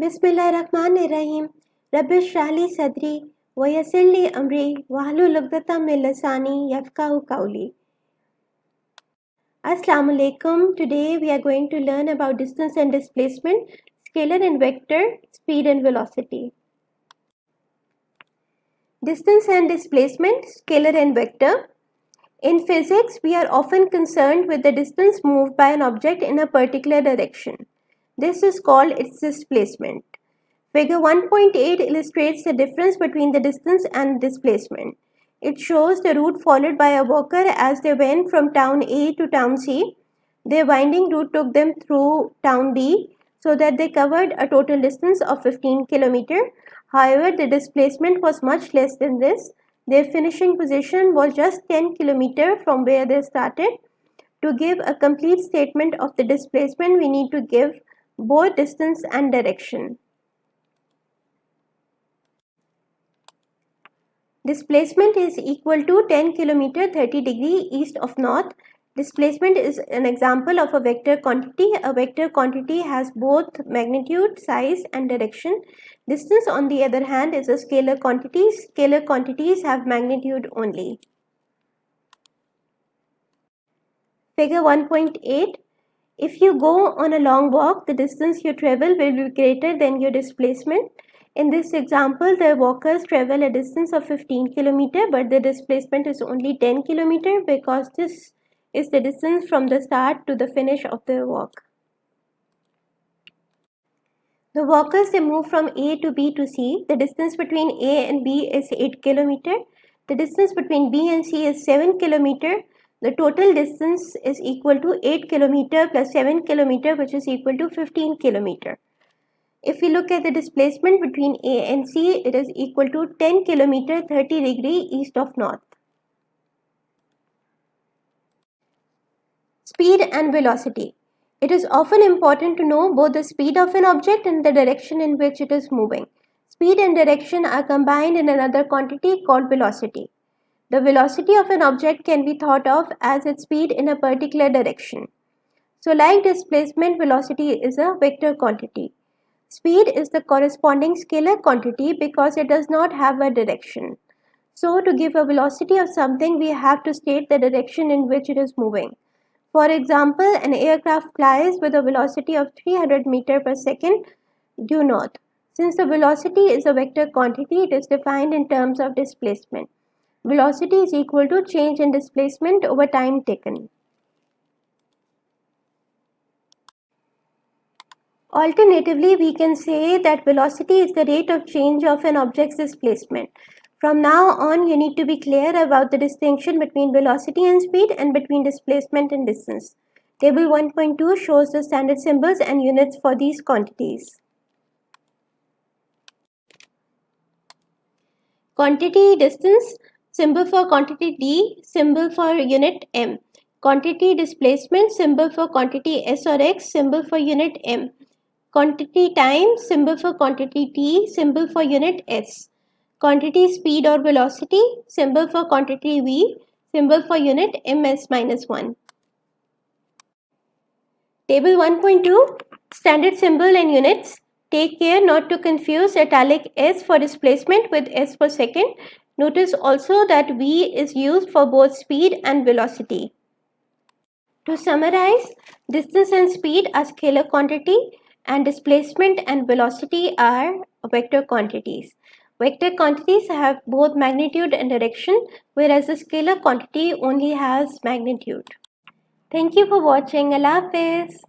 बिस्मिल्लाहिर्रहमानिर्रहीम रब्बिश इश्रह ली सदरी व यस्सिर ली अमरी वहलुल उक़दतम मिन लिसानी यफ़क़हू क़ौली. Assalamu alaikum. Today we are going to learn about distance and displacement, scalar and vector, speed and velocity. Distance and displacement, scalar and vector. In physics, we are often concerned with the distance moved by an object in a particular direction. This is called its displacement. Figure 1.8 illustrates the difference between the distance and displacement. It shows the route followed by a walker as they went from town A to town C. Their winding route took them through town B so that they covered a total distance of 15 km. However, the displacement was much less than this. Their finishing position was just 10 km from where they started. To give a complete statement of the displacement, we need to give both distance and direction. Displacement is equal to 10 km 30 degree east of north. Displacement is an example of a vector quantity. A vector quantity has both magnitude, size and direction. Distance, on the other hand, is a scalar quantity. Scalar quantities have magnitude only. Figure 1.8. If you go on a long walk, the distance you travel will be greater than your displacement. In this example, the walkers travel a distance of 15 km, but the displacement is only 10 km because this is the distance from the start to the finish of the walk. The walkers, they move from A to B to C. The distance between A and B is 8 km. The distance between B and C is 7 km. The total distance is equal to 8 km plus 7 km, which is equal to 15 km. If we look at the displacement between A and C, it is equal to 10 km 30 degree east of north. Speed and velocity. It is often important to know both the speed of an object and the direction in which it is moving. Speed and direction are combined in another quantity called velocity. The velocity of an object can be thought of as its speed in a particular direction. So like displacement, velocity is a vector quantity. Speed is the corresponding scalar quantity because it does not have a direction. So to give a velocity of something, we have to state the direction in which it is moving. For example, an aircraft flies with a velocity of 300 meters per second due north. Since the velocity is a vector quantity, it is defined in terms of displacement. Velocity is equal to change in displacement over time taken. Alternatively, we can say that velocity is the rate of change of an object's displacement. From now on, you need to be clear about the distinction between velocity and speed and between displacement and distance. Table 1.2 shows the standard symbols and units for these quantities. Quantity distance, symbol for quantity d, symbol for unit m. Quantity displacement, symbol for quantity s or x, symbol for unit m. Quantity time, symbol for quantity t, symbol for unit s. Quantity speed or velocity, symbol for quantity v, symbol for unit ms-1. Table 1.2, standard symbol and units. Take care not to confuse italic s for displacement with s for second. Notice also that v is used for both speed and velocity. To summarize, distance and speed are scalar quantity and displacement and velocity are vector quantities. Vector quantities have both magnitude and direction, whereas the scalar quantity only has magnitude. Thank you for watching. Allah Hafiz.